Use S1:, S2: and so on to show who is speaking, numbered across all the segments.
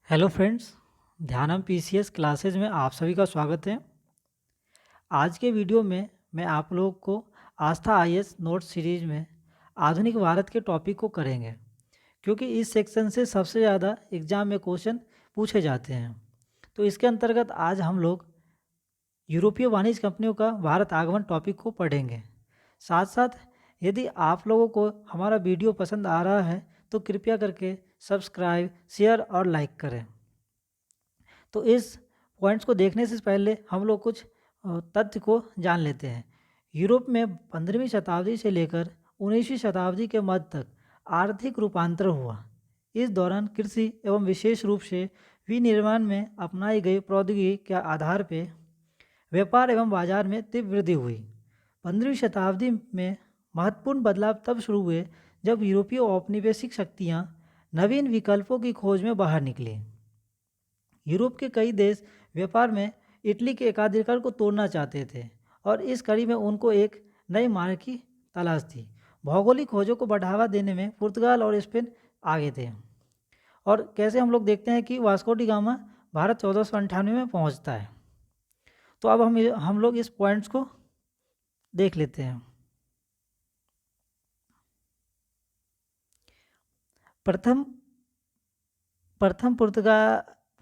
S1: Hello friends, ध्यानम PCS classes में आप सभी का स्वागत है। आज के वीडियो में मैं आप लोगों को आस्था आईएएस नोट्स सीरीज में आधुनिक भारत के टॉपिक को करेंगे, क्योंकि इस सेक्शन से सबसे ज़्यादा एग्जाम में क्वेश्चन पूछे जाते हैं। तो इसके अंतर्गत आज हम लोग यूरोपीय वाणिज्य कंपनियों का भारत आगमन टॉपिक को पढ़ेंगे। साथ साथ यदि आप लोगों को हमारा वीडियो पसंद आ रहा है तो कृपया करके सब्सक्राइब, शेयर और लाइक करें। तो इस पॉइंट्स को देखने से पहले हम लोग कुछ तथ्य को जान लेते हैं। यूरोप में 15वीं शताब्दी से लेकर 19वीं शताब्दी के मध्य तक आर्थिक रूपांतर हुआ। इस दौरान कृषि एवं विशेष रूप से विनिर्माण में अपनाई गई प्रौद्योगिकी के आधार पर व्यापार एवं बाजार में तीव्र वृद्धि हुई। 15वीं शताब्दी में महत्वपूर्ण बदलाव तब शुरू हुए जब यूरोपीय औपनिवेशिक शक्तियाँ नवीन विकल्पों की खोज में बाहर निकली। यूरोप के कई देश व्यापार में इटली के एकाधिकार को तोड़ना चाहते थे और इस कड़ी में उनको एक नए मार्ग की तलाश थी। भौगोलिक खोजों को बढ़ावा देने में पुर्तगाल और स्पेन आगे थे। और कैसे हम लोग देखते हैं कि वास्को डी गामा भारत 1498 में पहुंचता है। तो अब हम लोग इस पॉइंट्स को देख लेते हैं। प्रथम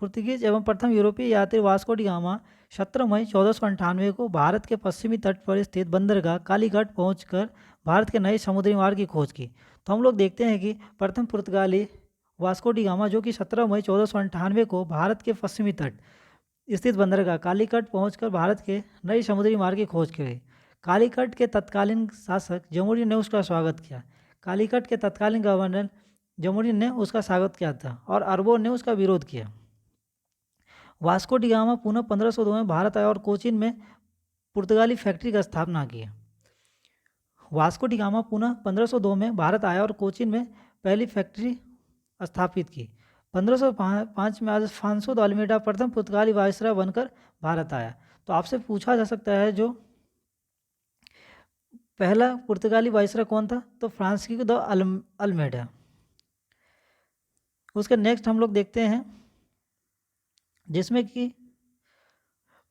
S1: पुर्तगीज एवं प्रथम यूरोपीय यात्री वास्को डी गामा 17 मई 1498 को भारत के पश्चिमी तट पर स्थित बंदरगाह कालीघाट पहुंचकर भारत के नए समुद्री मार्ग की खोज की। तो हम लोग देखते हैं कि प्रथम पुर्तगाली वास्को डी गामा जो कि 17 मई 1498 को भारत के पश्चिमी तट स्थित बंदरगाह कालीकट पहुंचकर भारत के नए समुद्री मार्ग की खोज की। कालीकट के तत्कालीन शासक जमुरी ने उसका स्वागत किया। कालीकट के तत्कालीन गवर्नर जमुरी ने उसका स्वागत किया था और अरबों ने उसका विरोध किया। वास्को डी गामा पुनः 1502 में भारत आया और कोचीन में पुर्तगाली फैक्ट्री की स्थापना की। वास्को डी गामा पुनः 1502 में भारत आया और कोचीन में पहली फैक्ट्री स्थापित की। 1505 में अल्फांसो द अल्मेडा प्रथम पुर्तगाली वायसराय बनकर भारत आया। तो आपसे पूछा जा सकता है जो पहला पुर्तगाली वायसराय कौन था, तो फ्रांसिस्को द अल्मेडा। उसके नेक्स्ट हम लोग देखते हैं जिसमें कि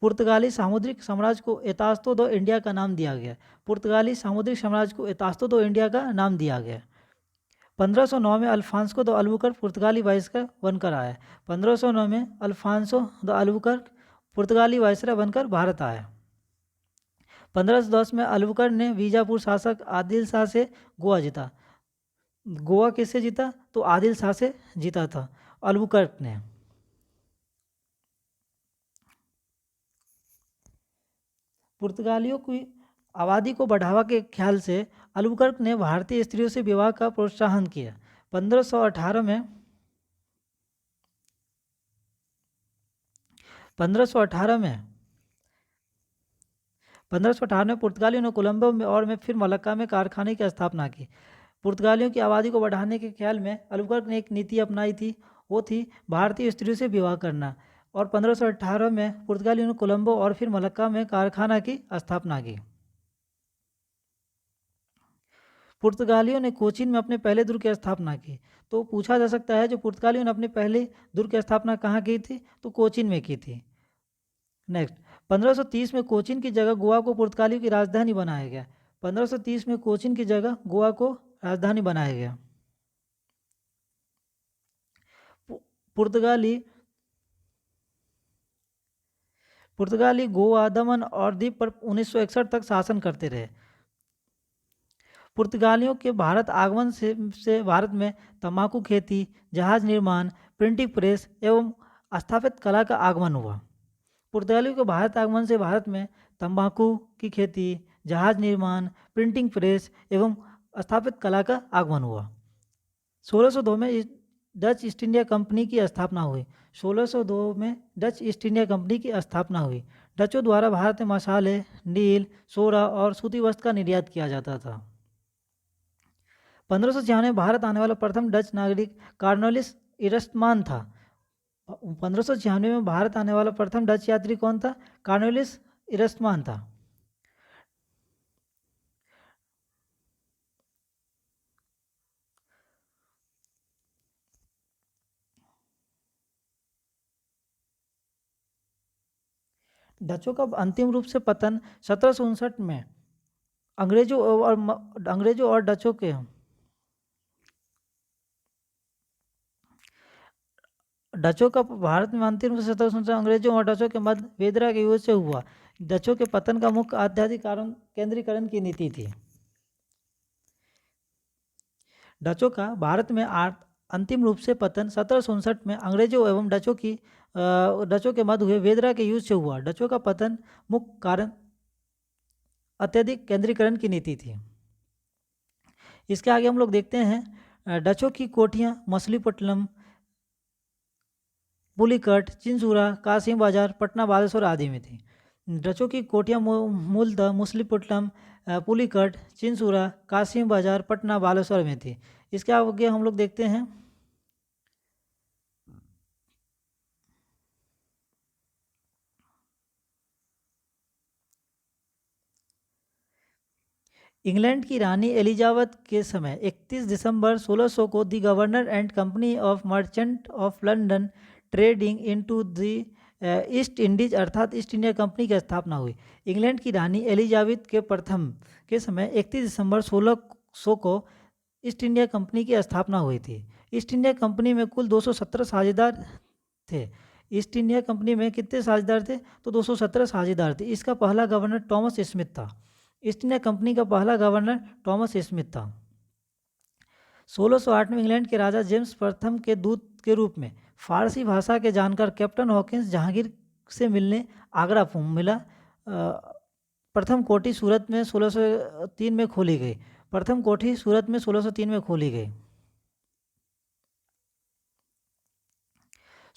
S1: पुर्तगाली सामुद्रिक साम्राज्य को एतास्तो दो इंडिया का नाम दिया गया। पुर्तगाली सामुद्रिक साम्राज्य को एतास्तो दो इंडिया का नाम दिया गया। 1509 में अल्फांसो द अल्बुकर्क पुर्तगाली वायसराय बनकर आया। 1509 में अल्फांसो द अल्बुकर्क पुर्तगाली वायसराय बनकर भारत आया। 1510 में अल्बुकर्क ने बीजापुर शासक आदिल शाह से गोवा जीता। गोवा किससे जीता, तो आदिल शाह से जीता था अल्बुकर्क ने। पुर्तगालियों की आबादी को बढ़ावा के ख्याल से अल्बुकर्क ने भारतीय स्त्रियों से विवाह का प्रोत्साहन किया। 1518 में 1518 में पुर्तगालियों ने कोलंबो में और फिर मलक्का में कारखाने की स्थापना की। पुर्तगालियों की आबादी को बढ़ाने के ख्याल में अल्बुकर्क ने एक नीति अपनाई थी, वो थी भारतीय स्त्रियों से विवाह करना। और 1518 में पुर्तगालियों ने कोलंबो और फिर मलक्का में कारखाना की स्थापना की। पुर्तगालियों ने कोचीन में अपने पहले दुर्ग की स्थापना की। तो पूछा जा सकता है जो पुर्तगालियों ने अपने पहले दुर्ग की स्थापना कहाँ की थी, तो कोचीन में की थी। नेक्स्ट 1530 में कोचीन की जगह गोवा को पुर्तगालियों की राजधानी बनाया गया। 1530 में कोचीन की जगह गोवा को राजधानी बनाया गया। पुर्तगाली गोवा, दमन और द्वीप पर 1961 तक शासन करते रहे। पुर्तगालियों के भारत आगमन से भारत में तंबाकू खेती, जहाज निर्माण, प्रिंटिंग प्रेस एवं स्थापित कला का आगमन हुआ। पुर्तगालियों के भारत आगमन से भारत में तंबाकू की खेती, जहाज निर्माण, प्रिंटिंग प्रेस एवं स्थापित कला का आगमन हुआ। 1602 में डच ईस्ट इंडिया कंपनी की स्थापना हुई। 1602 में डच ईस्ट इंडिया कंपनी की स्थापना हुई। डचों द्वारा भारत में मसाले, नील, सोरा और सूती वस्त्र का निर्यात किया जाता था। 1596 में भारत आने वाला प्रथम डच नागरिक कार्नोलिस इरस्टमान था। 1596 में भारत आने वाला प्रथम डच यात्री कौन था, कार्नोलिस इरस्टमान था। डचों का अंतिम रूप से पतन 1759 में अंग्रेजों और डचों के का भारत में अंतिम रूप से 1759 अंग्रेजों और डचों के मध्य वेदरा के युद्ध से हुआ। डचों के पतन का मुख्य आध्यात्मिक कारण केंद्रीकरण की नीति थी। डचों का भारत में अंतिम रूप से पतन 1759 में अंग्रेजों एवं डचों के मध्य हुए वेदरा के युद्ध से हुआ। डचों का पतन मुख्य कारण अत्यधिक केंद्रीकरण की नीति थी। इसके आगे हम लोग देखते हैं डचों की कोठियाँ मछलीपट्टनम, पुलिकट, चिंचूरा, कासिम बाजार, पटना, बालेश्वर आदि में थी। डचों की कोठियाँ मूलतः मछलीपट्टनम, पुलिकट, चिंचूरा, कासिम बाजार, पटना, बालेश्वर में थी। इसके आगे हम लोग देखते हैं इंग्लैंड की रानी एलिजाबेथ के समय 31 दिसंबर 1600 को the governor and company of merchant of London trading into the East Indies अर्थात ईस्ट इंडिया कंपनी की स्थापना हुई। इंग्लैंड की रानी एलिजाबेथ के प्रथम के समय 31 दिसंबर 1600 को ईस्ट इंडिया कंपनी की स्थापना हुई थी। ईस्ट इंडिया कंपनी में कुल 217 साझेदार थे। ईस्ट इंडिया कंपनी में कितने साझेदार थे? तो 217 साझेदार थे। इसका पहला गवर्नर टॉमस स्मिथ था। ईस्ट इंडिया कंपनी का पहला गवर्नर टॉमस स्मिथ था। 1608 में इंग्लैंड के राजा जेम्स प्रथम के दूत के रूप में फारसी भाषा के जानकार कैप्टन हॉकिंस जहांगीर से मिलने आगरा मिला। प्रथम कोठी सूरत में 1603 में खोली गई।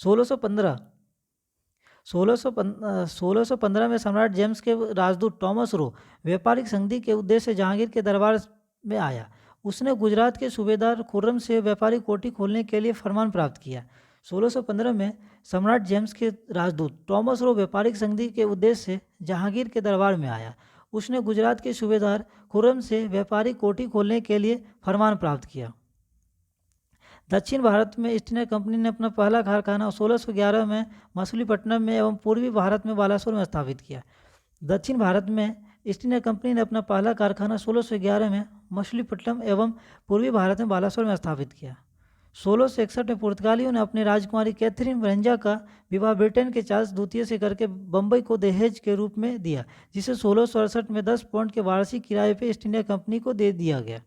S1: 1615 में सम्राट जेम्स के राजदूत टॉमस रो व्यापारिक संधि के उद्देश्य से जहांगीर के दरबार में आया। उसने गुजरात के सूबेदार खुर्रम से व्यापारिक कोठी खोलने के लिए फरमान प्राप्त किया। 1615 में सम्राट जेम्स के राजदूत टॉमस रो व्यापारिक संधि के उद्देश्य से जहांगीर के दरबार में आया। उसने गुजरात के सूबेदार खुर्रम से व्यापारिक कोठी खोलने के लिए फरमान प्राप्त किया। दक्षिण भारत में ईस्ट इंडिया कंपनी ने अपना पहला कारखाना 1611 में मछलीपट्टनम में एवं पूर्वी भारत में बालासोर में स्थापित किया। दक्षिण भारत में ईस्ट इंडिया कंपनी ने अपना पहला कारखाना 1611 में मछलीपट्टनम एवं पूर्वी भारत में बालासोर में स्थापित किया। 1661 में पुर्तगालियों ने अपनी राजकुमारी कैथरीन ब्रेंजा का विवाह ब्रिटेन के चार्ल्स द्वितीय से करके बम्बई को दहेज के रूप में दिया, जिसे 1668 में 10 पाउंड के वार्षिक किराए पर ईस्ट इंडिया कंपनी को दे दिया गया।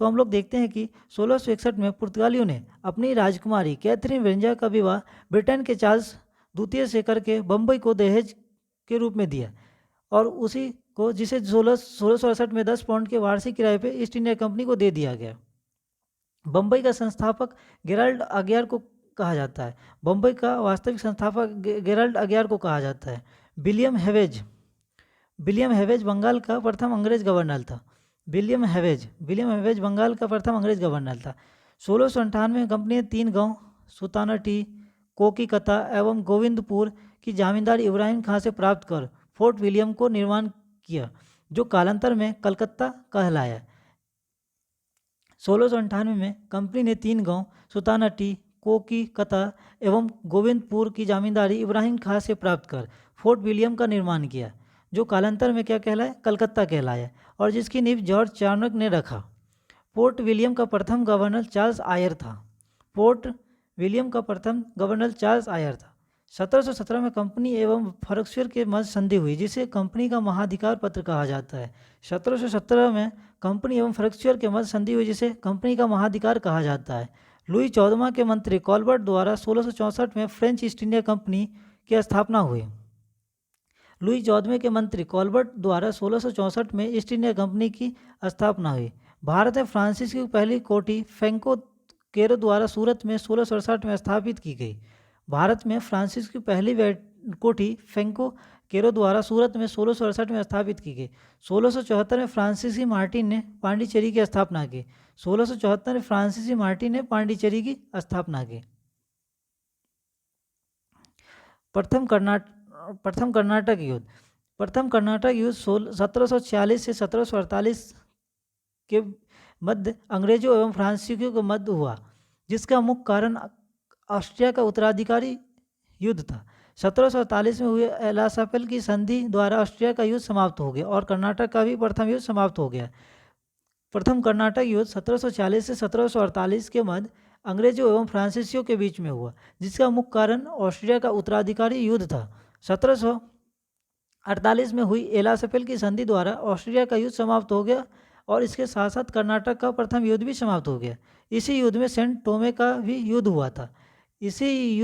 S1: तो हम लोग देखते हैं कि 1661 में पुर्तगालियों ने अपनी राजकुमारी कैथरीन ब्रेंजा का विवाह ब्रिटेन के चार्ल्स द्वितीय से करके बम्बई को दहेज के रूप में दिया और उसी को जिसे 1668 में 10 पाउंड के वार्षिक किराए पे ईस्ट इंडिया कंपनी को दे दिया गया। बम्बई का संस्थापक गेराल्ड अगियार को कहा जाता है। बम्बई का वास्तविक संस्थापक गेराल्ड अगियार को कहा जाता है। विलियम हेवेज बंगाल का प्रथम अंग्रेज गवर्नर था। विलियम हेवेज बंगाल का प्रथम अंग्रेज गवर्नर था। 1698 में कंपनी ने 3 गांव सुतानाटी, कोकीकता एवं गोविंदपुर की जमींदारी इब्राहिम खां से प्राप्त कर फोर्ट विलियम को निर्माण किया, जो कालांतर में कलकत्ता कहलाया। 1698 में कंपनी ने 3 गांव सुतानाटी, कोकीकता एवं गोविंदपुर की जमींदारी इब्राहिम खां से प्राप्त कर फोर्ट विलियम का निर्माण किया, जो कालांतर में क्या कहलाया? कलकत्ता कहलाया, और जिसकी नींव जॉर्ज चार्नक ने रखा। फोर्ट विलियम का प्रथम गवर्नर चार्ल्स आयर था। 1717 में कंपनी एवं फर्गुसन के मध्य संधि हुई, जिसे कंपनी का महाधिकार पत्र कहा जाता है। 1717 में कंपनी एवं फर्गुसन के मध्य संधि हुई, जिसे कंपनी का महाधिकार कहा जाता है। लुई 14वां के मंत्री कॉलबर्ट द्वारा 1664 में फ्रेंच ईस्ट इंडिया कंपनी की स्थापना हुई। लुई 14वें के मंत्री कॉलबर्ट द्वारा 1664 में ईस्ट इंडिया कंपनी की स्थापना हुई। भारत में फ्रांसीसी की पहली कोठी फ्रैंको केरो द्वारा सूरत में 1668 में स्थापित की गई। भारत में फ्रांसीसी की पहली कोठी फ्रैंको केरो द्वारा सूरत में 1668 में स्थापित की गई। 1674 में फ्रांसीसी मार्टिन ने पांडिचेरी की स्थापना की। 1674 में फ्रांसीसी मार्टिन ने पांडिचेरी की स्थापना की। प्रथम कर्नाटक युद्ध 1746 से 1748 के मध्य अंग्रेजों एवं फ्रांसीसियों के मध्य हुआ, जिसका मुख्य कारण ऑस्ट्रिया का उत्तराधिकारी युद्ध था। 1748 में हुए एलासाफेल की संधि द्वारा ऑस्ट्रिया का युद्ध समाप्त हो गया और कर्नाटक का भी प्रथम युद्ध समाप्त हो गया। प्रथम कर्नाटक युद्ध 1740 से 1748 के मध्य अंग्रेजों एवं फ्रांसीसियों के बीच में हुआ, जिसका मुख्य कारण ऑस्ट्रिया का उत्तराधिकारी युद्ध था। 1748 में हुई एलासाफेल की संधि द्वारा ऑस्ट्रिया का युद्ध समाप्त हो गया और इसके साथ साथ कर्नाटक का प्रथम युद्ध भी समाप्त हो गया। इसी युद्ध में सेंट टोमे का भी युद्ध हुआ था। जिसमें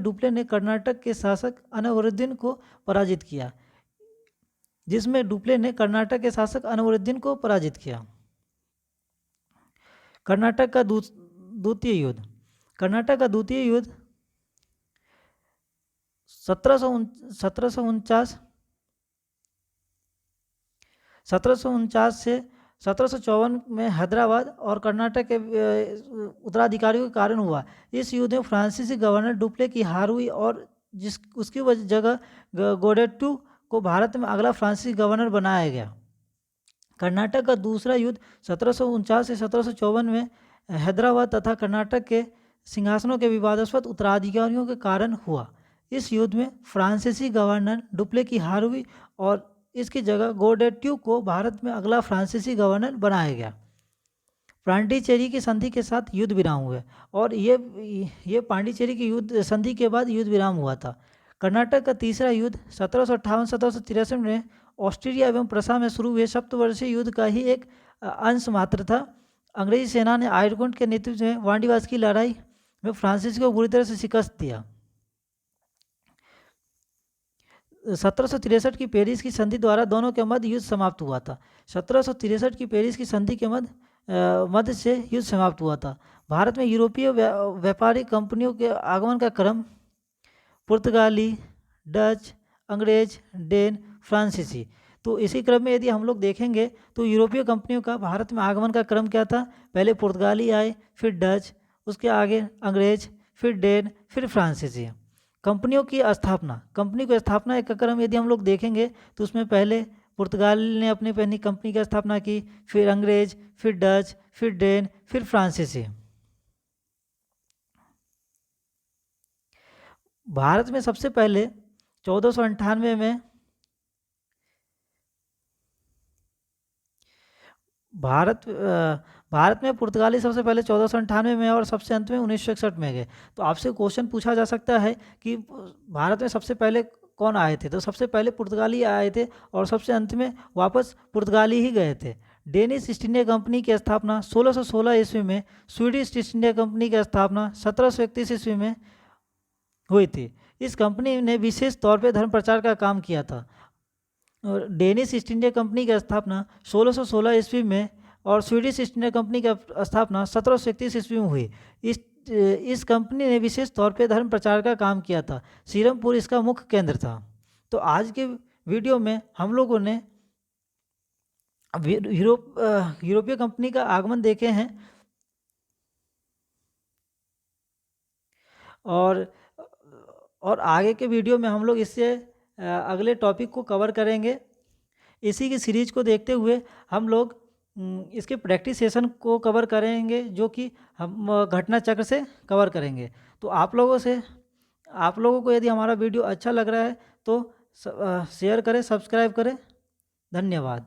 S1: डुप्ले ने कर्नाटक के शासक अनवरुद्दीन को पराजित किया। कर्नाटक का द्वितीय युद्ध 1749 से 1754 में हैदराबाद और कर्नाटक के उत्तराधिकारियों के कारण हुआ। इस युद्ध में फ्रांसीसी गवर्नर डुप्ले की हार हुई और उसकी जगह गोडेट्टू को भारत में अगला फ्रांसीसी गवर्नर बनाया गया। कर्नाटक का दूसरा युद्ध 1749 से 1754 में हैदराबाद तथा कर्नाटक के सिंहासनों के विवादास्पद उत्तराधिकारियों के कारण हुआ। इस युद्ध में फ्रांसीसी गवर्नर डुप्ले की हार हुई और इसकी जगह गोडेट्टू को भारत में अगला फ्रांसीसी गवर्नर बनाया गया। पांडिचेरी की संधि के साथ युद्ध विराम हुए और ये पांडिचेरी की युद्ध संधि के बाद युद्ध विराम हुआ था। कर्नाटक का तीसरा युद्ध 1758-1763 में ऑस्ट्रिया एवं प्रसा में शुरू हुए सप्तवर्षीय युद्ध का ही एक अंश मात्र था। अंग्रेजी सेना ने आयरकुंड के नेतृत्व में वांडीवास की लड़ाई में फ्रांसीसी को बुरी तरह से शिकस्त दिया। 1763 की पेरिस की संधि द्वारा दोनों के मध्य युद्ध समाप्त हुआ था। 1763 की पेरिस की संधि के मध्य से युद्ध समाप्त हुआ था। भारत में यूरोपीय व्यापारिक कंपनियों के आगमन का क्रम पुर्तगाली, डच, अंग्रेज, डेन, फ्रांसीसी। तो इसी क्रम में यदि हम लोग देखेंगे तो यूरोपीय कंपनियों का भारत में आगमन का क्रम क्या था? पहले पुर्तगाली आए, फिर डच, उसके आगे अंग्रेज, फिर डेन, फिर फ्रांसीसी। कंपनी की स्थापना का क्रम यदि हम लोग देखेंगे तो उसमें पहले पुर्तगाल ने अपनी पहली कंपनी की स्थापना की, फिर अंग्रेज, फिर डच, फिर डेन, फिर फ्रांसीसी। भारत में सबसे पहले 1498 में भारत में पुर्तगाली सबसे पहले 1498 में और सबसे अंत में 1961 में गए। तो आपसे क्वेश्चन पूछा जा सकता है कि भारत में सबसे पहले कौन आए थे? तो सबसे पहले पुर्तगाली आए थे और सबसे अंत में वापस पुर्तगाली ही गए थे। डेनिश ईस्ट इंडिया कंपनी की स्थापना 1616 ईस्वी में, स्वीडिश ईस्ट इंडिया कंपनी की स्थापना 1731 ईस्वी में हुई थी। इस कंपनी ने विशेष तौर पर धर्म प्रचार का काम किया था। और डेनिश ईस्ट इंडिया कंपनी की स्थापना 1616 ईस्वी में और स्वीडिश ईस्ट इंडिया कंपनी की स्थापना 1731 ईस्वी में हुई। इस कंपनी ने विशेष तौर पे धर्म प्रचार का काम किया था। सीरमपुर इसका मुख्य केंद्र था। तो आज के वीडियो में हम लोगों ने यूरोपीय कंपनी का आगमन देखे हैं और आगे के वीडियो में हम लोग इससे अगले टॉपिक को कवर करेंगे। इसी की सीरीज को देखते हुए हम लोग इसके प्रैक्टिस सेशन को कवर करेंगे, जो कि हम घटना चक्र से कवर करेंगे। तो आप लोगों को यदि हमारा वीडियो अच्छा लग रहा है तो शेयर करें, सब्सक्राइब करें। धन्यवाद।